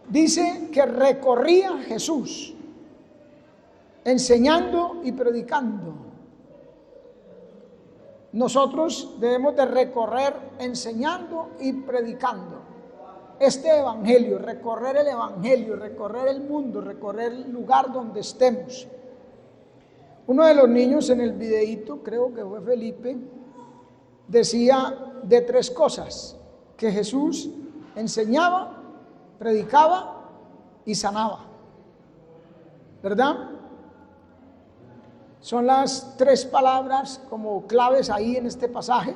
dice que recorría Jesús enseñando y predicando. Nosotros debemos de recorrer enseñando y predicando este evangelio, recorrer el mundo, recorrer el lugar donde estemos. Uno de los niños en el videíto, creo que fue Felipe, decía de 3 cosas: que Jesús enseñaba, predicaba y sanaba, ¿verdad? Son las 3 palabras como claves ahí en este pasaje.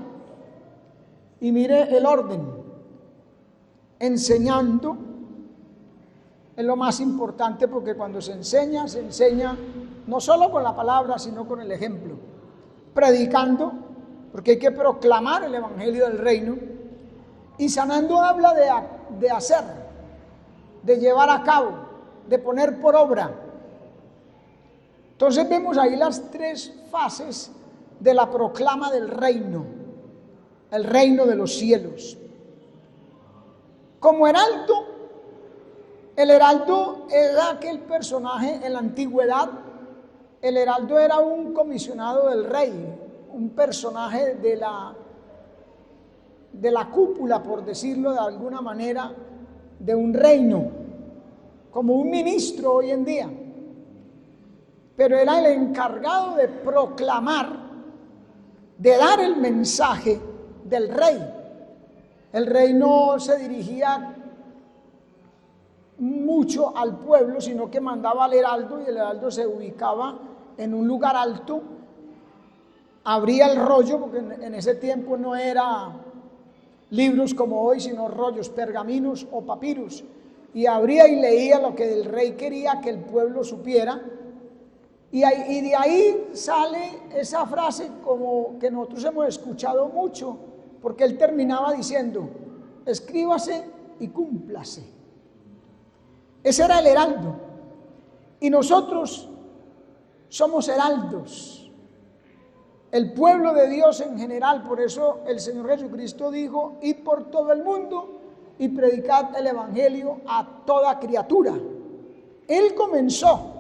Y mire el orden: enseñando es lo más importante, porque cuando se enseña no solo con la palabra, sino con el ejemplo. Predicando, porque hay que proclamar el evangelio del reino. Y sanando habla de hacer, de llevar a cabo, de poner por obra. Entonces vemos ahí las 3 fases de la proclama del reino, el reino de los cielos. Como heraldo, el heraldo era aquel personaje en la antigüedad. El heraldo era un comisionado del rey, un personaje de la cúpula, por decirlo de alguna manera, de un reino, como un ministro hoy en día. Pero era el encargado de proclamar, de dar el mensaje del rey. El rey no se dirigía mucho al pueblo, sino que mandaba al heraldo, y el heraldo se ubicaba en un lugar alto, abría el rollo, porque en ese tiempo no era libros como hoy, sino rollos, pergaminos o papiros, y abría y leía lo que el rey quería que el pueblo supiera. Y de ahí sale esa frase como que nosotros hemos escuchado mucho, porque él terminaba diciendo: escríbase y cúmplase. Ese era el heraldo. Y nosotros somos heraldos, el pueblo de Dios en general. Por eso el Señor Jesucristo dijo: id por todo el mundo y predicad el evangelio a toda criatura. Él comenzó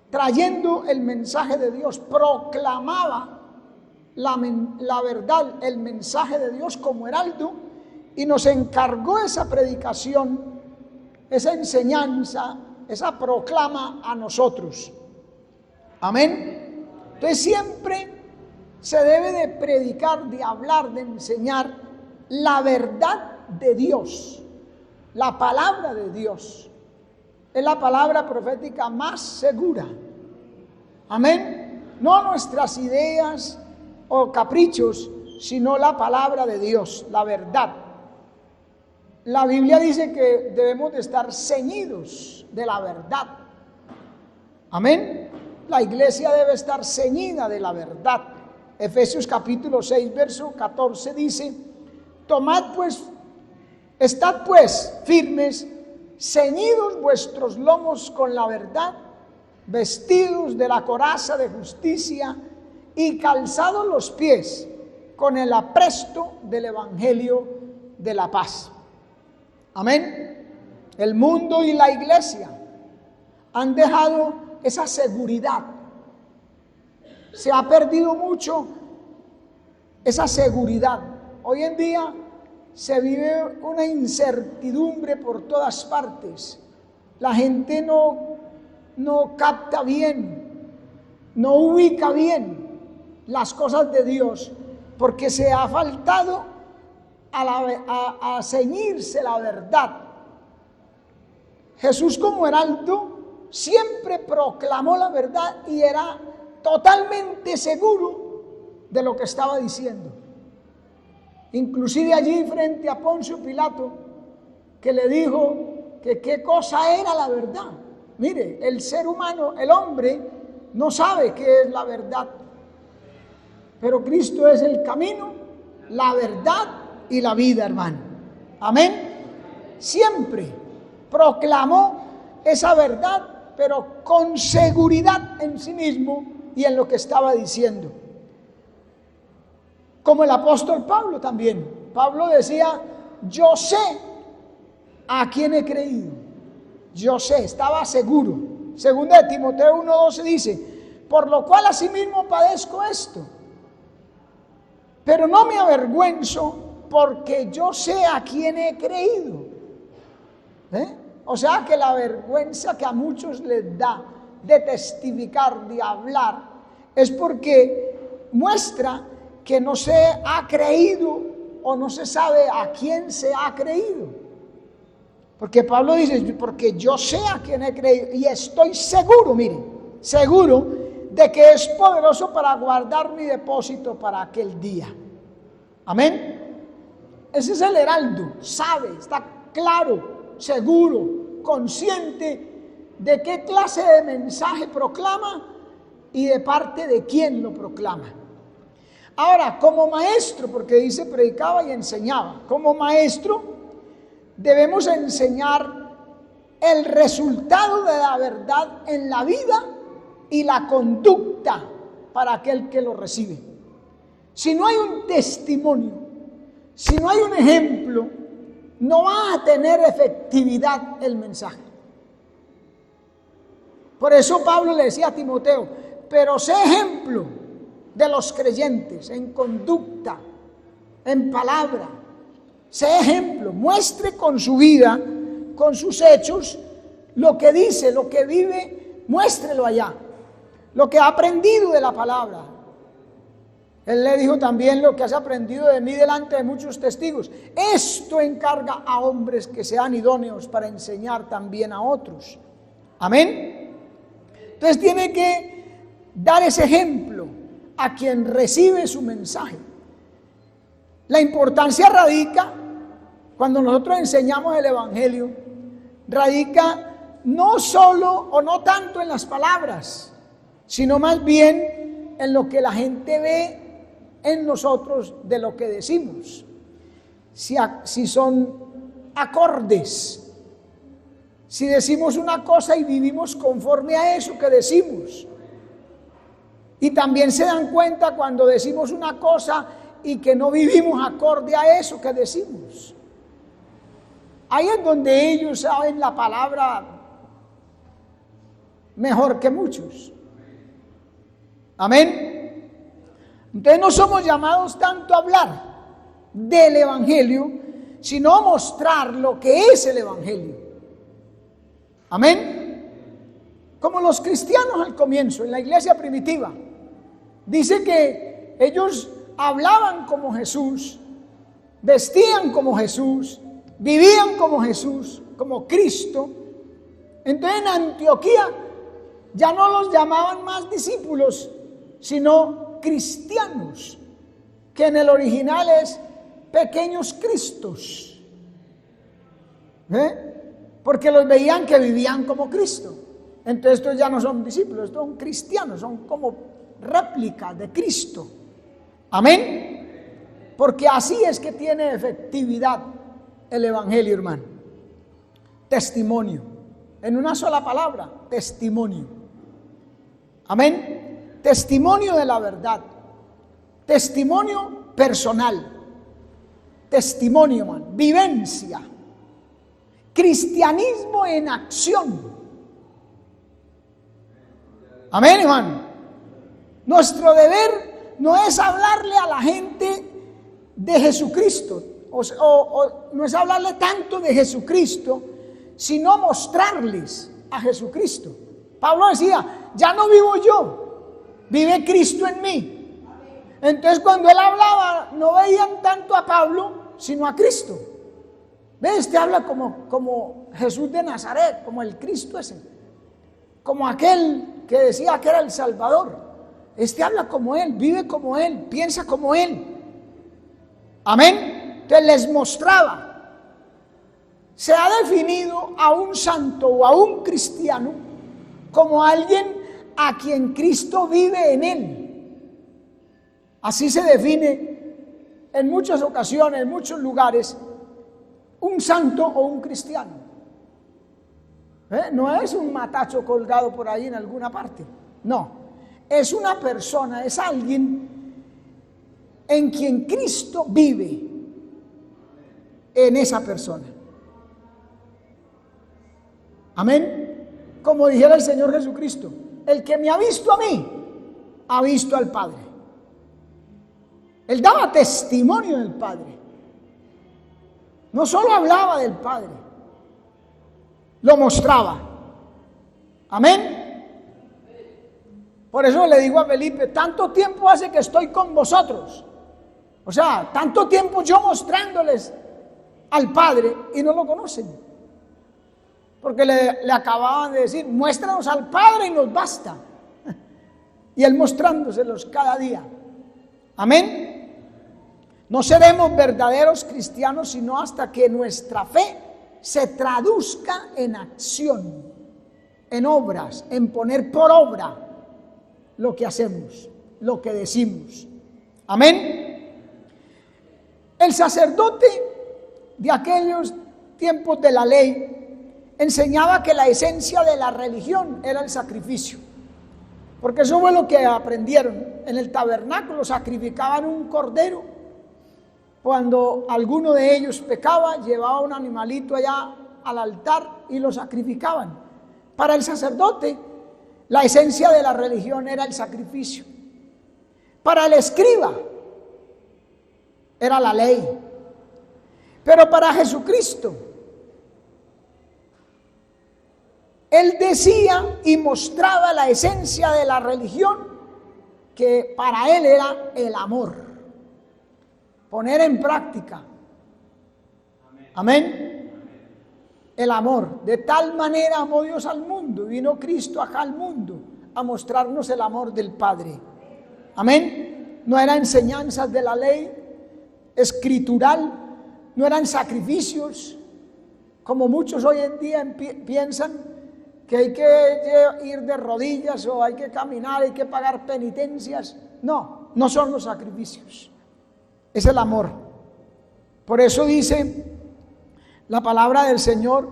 trayendo el mensaje de Dios, proclamaba la verdad, el mensaje de Dios como heraldo, y nos encargó esa predicación, esa enseñanza, esa proclama a nosotros. Amén. Entonces siempre se debe de predicar, de hablar, de enseñar la verdad de Dios, la palabra de Dios. Es la palabra profética más segura. Amén. No nuestras ideas o caprichos, sino la palabra de Dios, la verdad. La Biblia dice que debemos de estar ceñidos de la verdad. Amén. La iglesia debe estar ceñida de la verdad. Efesios capítulo 6, verso 14 dice: estad pues firmes, ceñidos vuestros lomos con la verdad, vestidos de la coraza de justicia y calzados los pies con el apresto del evangelio de la paz. Amén. El mundo y la iglesia han dejado esa seguridad. Se ha perdido mucho esa seguridad. Hoy en día se vive una incertidumbre por todas partes. La gente no capta bien, no ubica bien las cosas de Dios, porque se ha faltado a ceñirse la verdad. Jesús, como heraldo, siempre proclamó la verdad y era totalmente seguro de lo que estaba diciendo. Inclusive allí frente a Poncio Pilato, que le dijo que qué cosa era la verdad. Mire, el ser humano, el hombre, no sabe qué es la verdad, pero Cristo es el camino, la verdad y la vida, hermano. Amén. Siempre proclamó esa verdad, pero con seguridad en sí mismo y en lo que estaba diciendo. Como el apóstol Pablo también. Pablo decía: yo sé a quién he creído. yo sé, estaba seguro. Segunda de Timoteo 1:12 dice, por lo cual asimismo padezco esto, pero no me avergüenzo, porque yo sé a quién he creído. O sea que la vergüenza que a muchos les da de testificar, de hablar, es porque muestra que no se ha creído o no se sabe a quién se ha creído. Porque Pablo dice, porque yo sé a quién he creído y estoy seguro, mire, seguro de que es poderoso para guardar mi depósito para aquel día. Amén. Ese es el heraldo, sabe, está claro, seguro, consciente de qué clase de mensaje proclama y de parte de quién lo proclama. Ahora, como maestro, porque dice predicaba y enseñaba, como maestro debemos enseñar el resultado de la verdad en la vida y la conducta para aquel que lo recibe. Si no hay un testimonio, si no hay un ejemplo, no va a tener efectividad el mensaje. Por eso Pablo le decía a Timoteo, pero sé ejemplo de los creyentes en conducta, en palabra. Sé ejemplo, muestre con su vida, con sus hechos, lo que dice, lo que vive, muéstrelo allá. Lo que ha aprendido de la palabra. Él le dijo también, lo que has aprendido de mí delante de muchos testigos. Esto encarga a hombres que sean idóneos para enseñar también a otros. Amén. Entonces tiene que dar ese ejemplo a quien recibe su mensaje. La importancia radica, cuando nosotros enseñamos el Evangelio, radica no solo o no tanto en las palabras, sino más bien en lo que la gente ve en nosotros de lo que decimos. Si son acordes, si decimos una cosa y vivimos conforme a eso que decimos. Y también se dan cuenta cuando decimos una cosa y que no vivimos acorde a eso que decimos. Ahí es donde ellos saben la palabra mejor que muchos. Amén. Entonces no somos llamados tanto a hablar del Evangelio, sino a mostrar lo que es el Evangelio. Amén. Como los cristianos al comienzo, en la iglesia primitiva, dice que ellos hablaban como Jesús, vestían como Jesús, vivían como Jesús, como Cristo. Entonces en Antioquía ya no los llamaban más discípulos, sino cristianos, que en el original es pequeños cristos, porque los veían que vivían como Cristo. Entonces estos ya no son discípulos, estos son cristianos, son como réplicas de Cristo. Amén. Porque así es que tiene efectividad el Evangelio, hermano. Testimonio. En una sola palabra, testimonio. Amén. Testimonio de la verdad. Testimonio personal. Testimonio, hermano. Vivencia. Cristianismo en acción. Amén, hermano. Nuestro deber no es hablarle a la gente de Jesucristo, o no es hablarle tanto de Jesucristo, sino mostrarles a Jesucristo. Pablo decía, ya no vivo yo, vive Cristo en mí. Entonces cuando él hablaba, no veían tanto a Pablo, sino a Cristo. ¿Ves? Este habla como Jesús de Nazaret, como el Cristo ese, como aquel que decía que era el Salvador. Este habla como él, vive como él, piensa como él. Amén. Entonces les mostraba. Se ha definido a un santo o a un cristiano como alguien a quien Cristo vive en él. Así se define en muchas ocasiones, en muchos lugares, un santo o un cristiano. No es un matacho colgado por ahí en alguna parte. No. Es una persona, es alguien en quien Cristo vive en esa persona. Amén. Como dijera el Señor Jesucristo, el que me ha visto a mí, ha visto al Padre. Él daba testimonio del Padre. No solo hablaba del Padre, lo mostraba. Amén. Por eso le digo a Felipe, tanto tiempo hace que estoy con vosotros. O sea, tanto tiempo yo mostrándoles al Padre y no lo conocen. Porque le acababan de decir, muéstranos al Padre y nos basta. Y Él mostrándoselos cada día. Amén. No seremos verdaderos cristianos sino hasta que nuestra fe se traduzca en acción, en obras, en poner por obra lo que hacemos, lo que decimos. Amén. El sacerdote de aquellos tiempos de la ley enseñaba que la esencia de la religión era el sacrificio, porque eso fue lo que aprendieron. En el tabernáculo sacrificaban un cordero. Cuando alguno de ellos pecaba, llevaba un animalito allá al altar y lo sacrificaban. Para el sacerdote, la esencia de la religión era el sacrificio. Para el escriba, era la ley. Pero para Jesucristo, Él decía y mostraba la esencia de la religión, que para Él era el amor. Poner en práctica. Amén. El amor. De tal manera amó Dios al mundo. Vino Cristo acá al mundo a mostrarnos el amor del Padre. Amén. No eran enseñanzas de la ley escritural. No eran sacrificios, como muchos hoy en día piensan que hay que ir de rodillas o hay que caminar, hay que pagar penitencias. No, no son los sacrificios. Es el amor. Por eso dice la palabra del Señor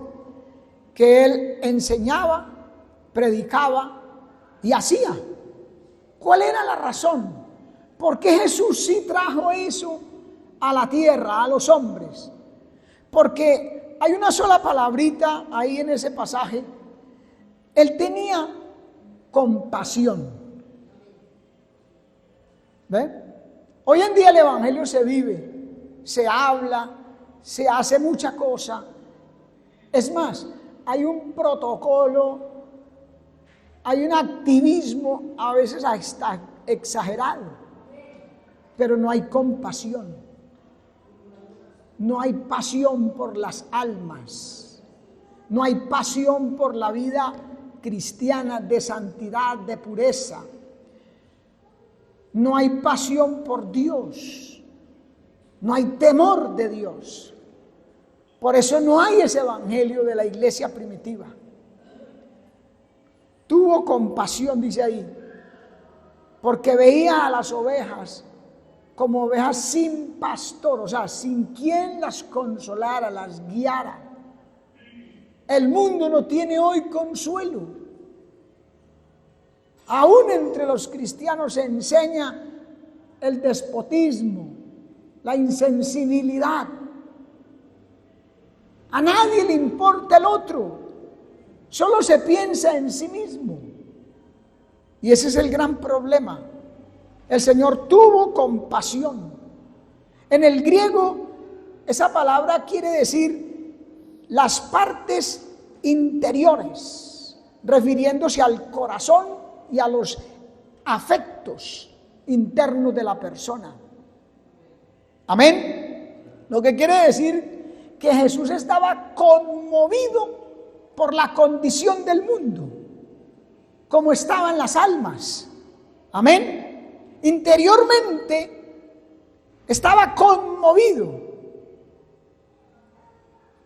que Él enseñaba, predicaba y hacía. ¿Cuál era la razón? ¿Por qué Jesús sí trajo eso a la tierra, a los hombres? Porque hay una sola palabrita ahí en ese pasaje. Él tenía compasión. ¿Ven? Hoy en día el evangelio se vive, se habla, se hace mucha cosa. Es más, hay un protocolo, hay un activismo a veces hasta exagerado, pero no hay compasión. No hay pasión por las almas, no hay pasión por la vida cristiana de santidad, de pureza. No hay pasión por Dios, no hay temor de Dios. Por eso no hay ese evangelio de la iglesia primitiva. Tuvo compasión, dice ahí, porque veía a las ovejas como ovejas sin pastor, o sea, sin quien las consolara, las guiara. El mundo no tiene hoy consuelo. Aún entre los cristianos se enseña el despotismo, la insensibilidad. A nadie le importa el otro, solo se piensa en sí mismo. Y ese es el gran problema. El Señor tuvo compasión. En el griego, esa palabra quiere decir las partes interiores, refiriéndose al corazón y a los afectos internos de la persona. Amén. Lo que quiere decir que Jesús estaba conmovido por la condición del mundo, como estaban las almas. Amén. Interiormente estaba conmovido,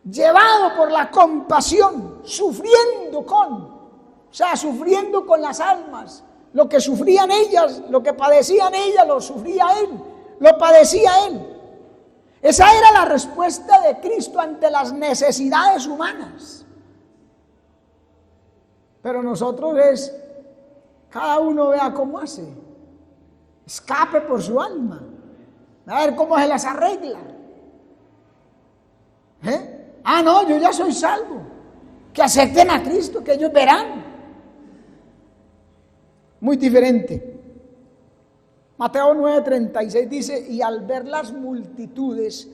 llevado por la compasión, sufriendo con las almas. Lo que sufrían ellas, lo que padecían ellas, lo sufría Él, lo padecía Él. Esa era la respuesta de Cristo ante las necesidades humanas. Pero nosotros cada uno vea cómo hace, escape por su alma, a ver cómo se las arregla. No, yo ya soy salvo. que acepten a Cristo, que ellos verán. Muy diferente. Mateo 9:36 dice: y al ver las multitudes,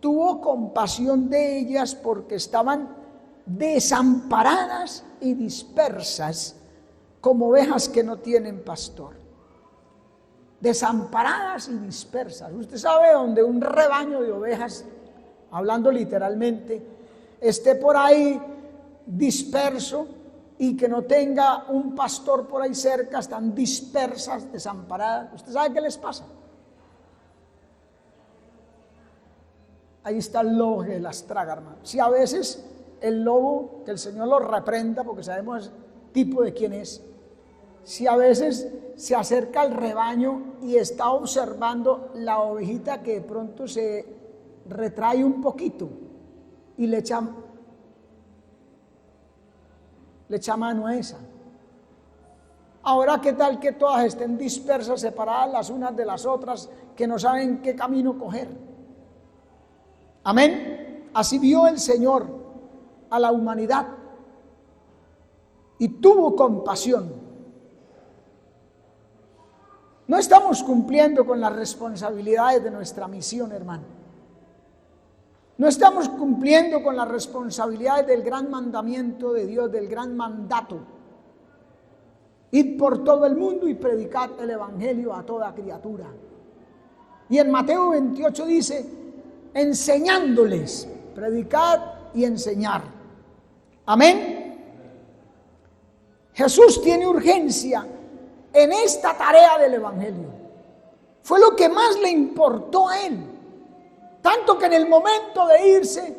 tuvo compasión de ellas porque estaban desamparadas y dispersas como ovejas que no tienen pastor. Desamparadas y dispersas. Usted sabe, donde un rebaño de ovejas, hablando literalmente, esté por ahí disperso y que no tenga un pastor por ahí cerca, están dispersas, desamparadas. ¿Usted sabe qué les pasa? Ahí está el lobo que las traga, hermano. Si a veces el lobo, que el Señor lo reprenda, porque sabemos el tipo de quién es, si a veces se acerca al rebaño y está observando la ovejita que de pronto se retrae un poquito y le echa mano a esa. Ahora, ¿qué tal que todas estén dispersas, separadas las unas de las otras, que no saben qué camino coger? Amén. Así vio el Señor a la humanidad y tuvo compasión. No estamos cumpliendo con las responsabilidades de nuestra misión, hermano. No estamos cumpliendo con las responsabilidades del gran mandamiento de Dios, del gran mandato. Id por todo el mundo y predicad el evangelio a toda criatura. Y en Mateo 28 dice: enseñándoles, predicad y enseñar. Amén. Jesús tiene urgencia en esta tarea del evangelio. Fue lo que más le importó a él. Tanto que en el momento de irse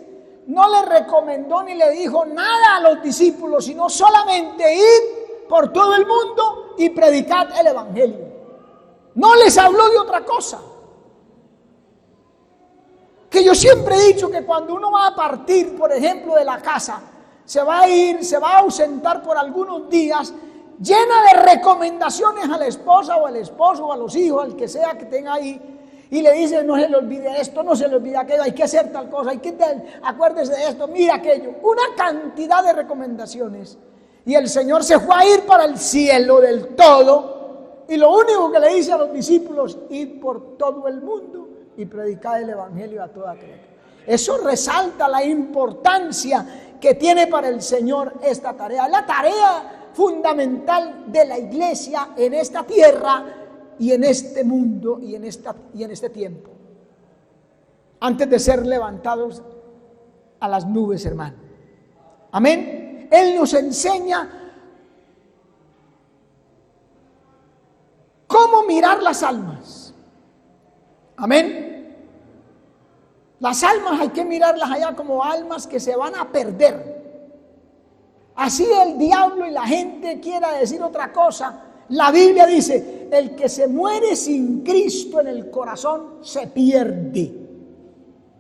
no le recomendó ni le dijo nada a los discípulos, sino solamente id por todo el mundo y predicad el evangelio. No les habló de otra cosa. Que yo siempre he dicho que cuando uno va a partir, por ejemplo, de la casa, se va a ir, se va a ausentar por algunos días, llena de recomendaciones a la esposa o al esposo o a los hijos, al que sea que tenga ahí, y le dice: no se le olvide esto, no se le olvide aquello, hay que hacer tal cosa, acuérdese de esto, mira aquello, una cantidad de recomendaciones. Y el Señor se fue a ir para el cielo del todo, y lo único que le dice a los discípulos: id por todo el mundo y predicad el evangelio a toda criatura. Eso resalta la importancia que tiene para el Señor esta tarea, la tarea fundamental de la iglesia en esta tierra y en este mundo y en este tiempo, antes de ser levantados a las nubes, hermano. Amén. Él nos enseña cómo mirar las almas. Amén. Las almas hay que mirarlas allá como almas que se van a perder. Así el diablo y la gente quiera decir otra cosa, la Biblia dice: el que se muere sin Cristo en el corazón se pierde.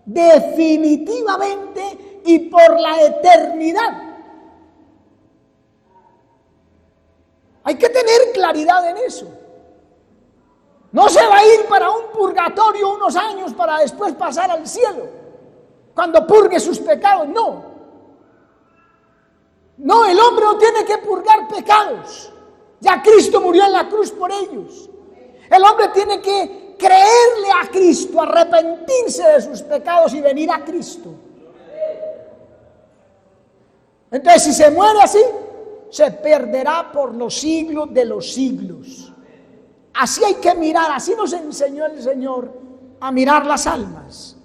Definitivamente y por la eternidad. Hay que tener claridad en eso. No se va a ir para un purgatorio unos años para después pasar al cielo, cuando purgue sus pecados. No, el hombre no tiene que purgar pecados. Ya Cristo murió en la cruz por ellos. El hombre tiene que creerle a Cristo, arrepentirse de sus pecados y venir a Cristo. Entonces, si se muere así, se perderá por los siglos de los siglos. Así hay que mirar, así nos enseñó el Señor a mirar las almas.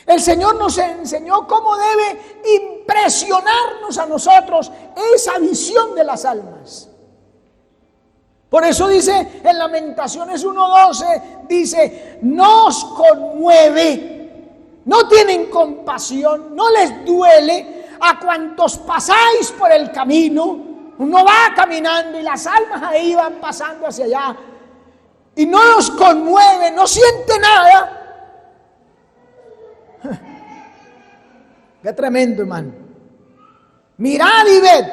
El Señor nos enseñó cómo debe impresionarnos a nosotros esa visión de las almas. Por eso dice en Lamentaciones 1:12, dice: nos conmueve, no tienen compasión, no les duele a cuantos pasáis por el camino. Uno va caminando y las almas ahí van pasando hacia allá y no nos conmueve, no siente nada. Qué tremendo, hermano. Mirad y ved,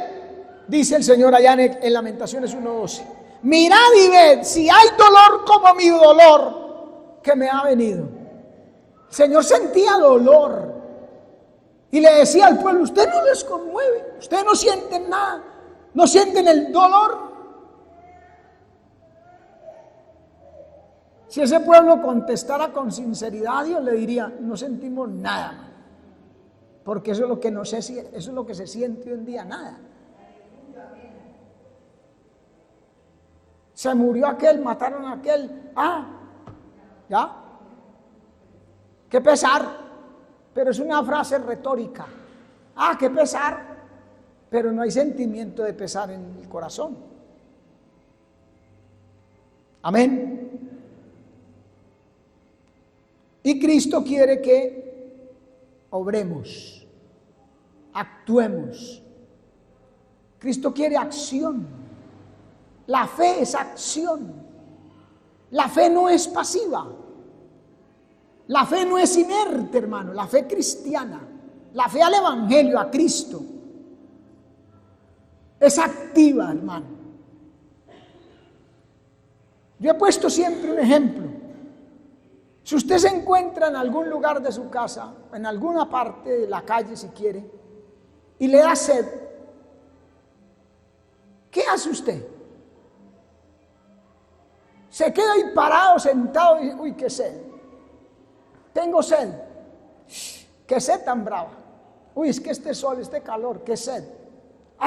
dice el Señor allá en Lamentaciones 1:12. Mirad y ved si hay dolor como mi dolor que me ha venido. El Señor sentía dolor. Y le decía al pueblo, usted no les conmueve, ustedes no sienten nada, no sienten el dolor. Si ese pueblo contestara con sinceridad, Dios le diría, no sentimos nada, porque eso es lo que no sé si eso es lo que se siente hoy en día, nada. Se murió aquel, mataron a aquel, ya, qué pesar. Pero es una frase retórica. Qué pesar. Pero no hay sentimiento de pesar en el corazón. Amén. Y Cristo quiere que obremos, actuemos. Cristo quiere acción. La fe es acción. La fe no es pasiva. La fe no es inerte, hermano, la fe cristiana, la fe al Evangelio, a Cristo, es activa, hermano. Yo he puesto siempre un ejemplo. Si usted se encuentra en algún lugar de su casa, en alguna parte de la calle si quiere, y le da sed, ¿qué hace usted? Se queda ahí parado, sentado y dice, uy, qué sed. Tengo sed. Qué sed tan brava. Uy, es que este sol, este calor, qué sed.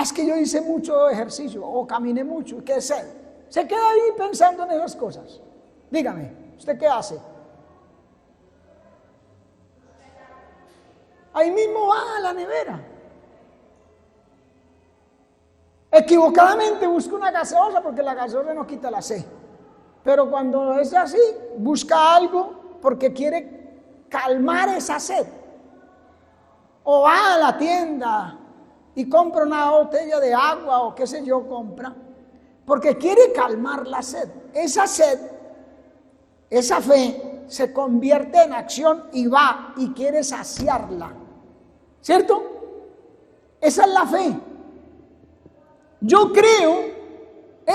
Es que yo hice mucho ejercicio o caminé mucho, qué sed. Se queda ahí pensando en esas cosas. Dígame, ¿usted qué hace? Ahí mismo va a la nevera. Equivocadamente busca una gaseosa porque la gaseosa no quita la sed. Pero cuando es así, busca algo porque quiere calmar esa sed. O va a la tienda y compra una botella de agua o qué sé yo compra, porque quiere calmar la sed. Esa sed, esa fe se convierte en acción y va y quiere saciarla. ¿Cierto? Esa es la fe. Yo creo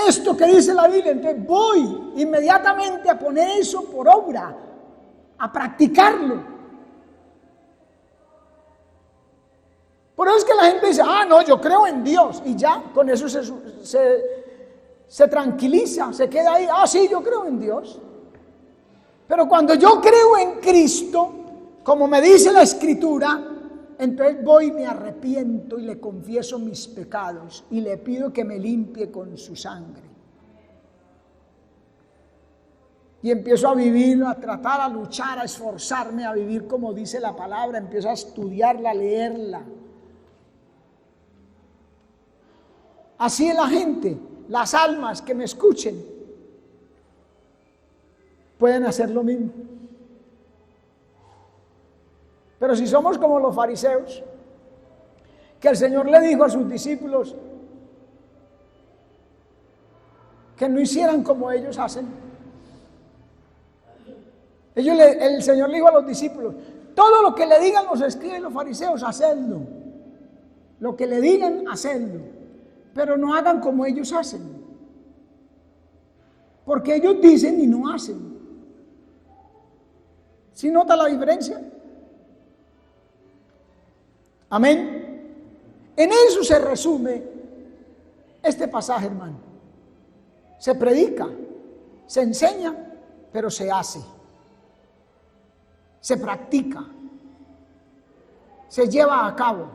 esto que dice la Biblia, entonces voy inmediatamente a poner eso por obra, a practicarlo. Por eso es que la gente dice, no, yo creo en Dios, y ya, con eso se tranquiliza, se queda ahí, sí, yo creo en Dios. Pero cuando yo creo en Cristo, como me dice la Escritura, entonces voy y me arrepiento y le confieso mis pecados y le pido que me limpie con su sangre. Y empiezo a vivir, a tratar, a luchar, a esforzarme, a vivir como dice la palabra, empiezo a estudiarla, a leerla. Así es la gente, las almas que me escuchen, pueden hacer lo mismo. Pero si somos como los fariseos, que el Señor le dijo a sus discípulos que no hicieran como ellos hacen. El Señor le dijo a los discípulos, todo lo que le digan los escribas y los fariseos, hacedlo. Lo que le digan, hacedlo. Pero no hagan como ellos hacen. Porque ellos dicen y no hacen. ¿Sí nota la diferencia? Amén. En eso se resume este pasaje, hermano. Se predica, se enseña, pero se hace. Se practica. Se lleva a cabo.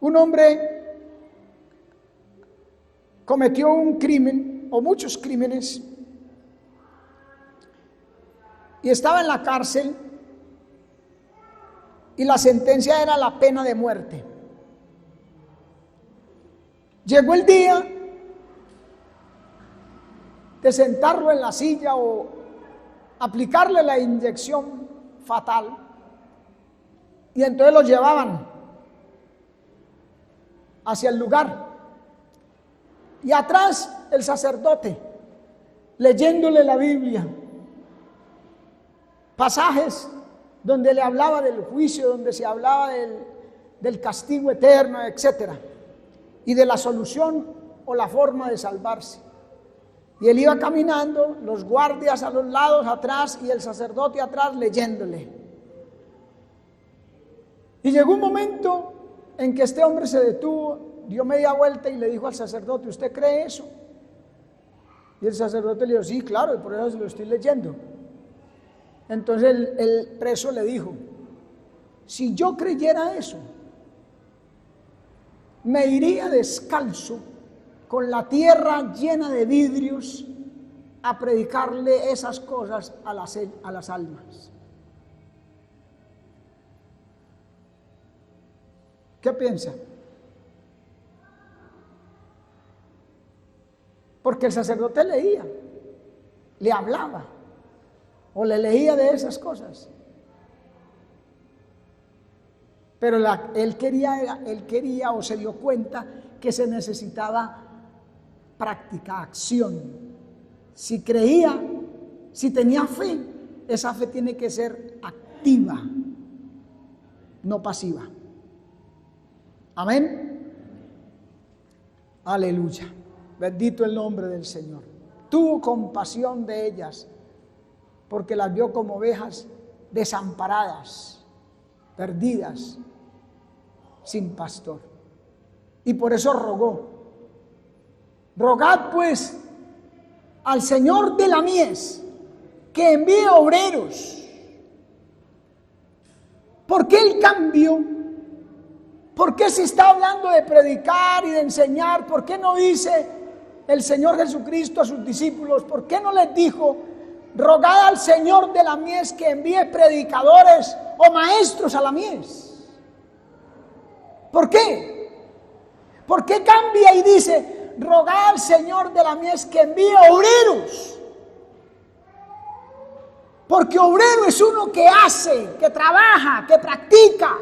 Un hombre cometió un crimen o muchos crímenes y estaba en la cárcel y la sentencia era la pena de muerte. Llegó el día de sentarlo en la silla o aplicarle la inyección fatal y entonces lo llevaban hacia el lugar y atrás el sacerdote leyéndole la Biblia, pasajes donde le hablaba del juicio, donde se hablaba del castigo eterno, etcétera, y de la solución o la forma de salvarse. Y él iba caminando, los guardias a los lados, atrás, y el sacerdote atrás leyéndole. Y llegó un momento en que este hombre se detuvo, dio media vuelta y le dijo al sacerdote: ¿usted cree eso? Y el sacerdote le dijo: sí, claro, y por eso se lo estoy leyendo. Entonces el preso le dijo: si yo creyera eso, me iría descalzo, con la tierra llena de vidrios, a predicarle esas cosas a las almas. ¿Qué piensa? Porque el sacerdote leía, le hablaba, o le leía de esas cosas. Pero él quería o se dio cuenta que se necesitaba práctica, acción. Si creía, si tenía fe, esa fe tiene que ser activa, no pasiva. Amén. Aleluya. Bendito el nombre del Señor. Tuvo compasión de ellas, porque las vio como ovejas desamparadas, perdidas, sin pastor. Y por eso rogó: rogad pues al Señor de la mies que envíe obreros. ¿Por qué el cambio? ¿Por qué se está hablando de predicar y de enseñar? ¿Por qué no dice el Señor Jesucristo a sus discípulos? ¿Por qué no les dijo: rogad al Señor de la mies que envíe predicadores o maestros a la mies? ¿Por qué? ¿Por qué cambia y dice: rogad al Señor de la mies que envíe obreros? Porque obrero es uno que hace, que trabaja, que practica.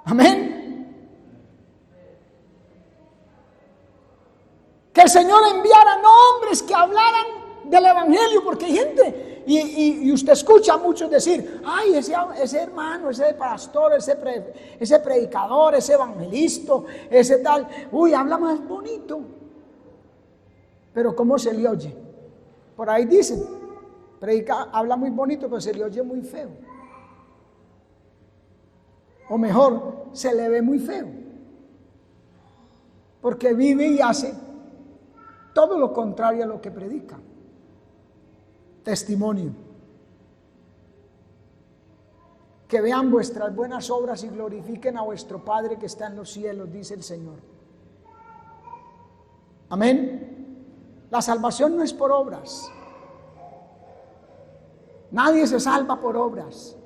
Amén. Que el Señor enviara no hombres que hablaran del evangelio, porque hay gente, y usted escucha a muchos decir: ay, ese hermano, ese pastor, ese predicador, ese evangelista, ese tal, uy, habla más bonito. Pero ¿cómo se le oye? Por ahí dicen, predica, habla muy bonito, pero se le oye muy feo. O mejor, se le ve muy feo, porque vive y hace todo lo contrario a lo que predica. Testimonio. Que vean vuestras buenas obras y glorifiquen a vuestro Padre que está en los cielos, dice el Señor. Amén. La salvación no es por obras. Nadie se salva por obras.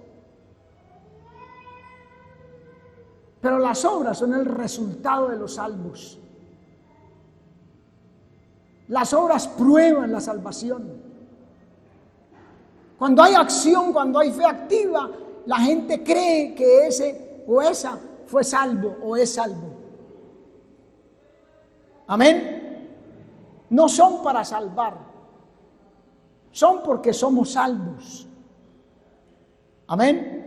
Pero las obras son el resultado de los salvos. Las obras prueban la salvación. Cuando hay acción, cuando hay fe activa, la gente cree que ese o esa fue salvo o es salvo. Amén. No son para salvar, son porque somos salvos. Amén.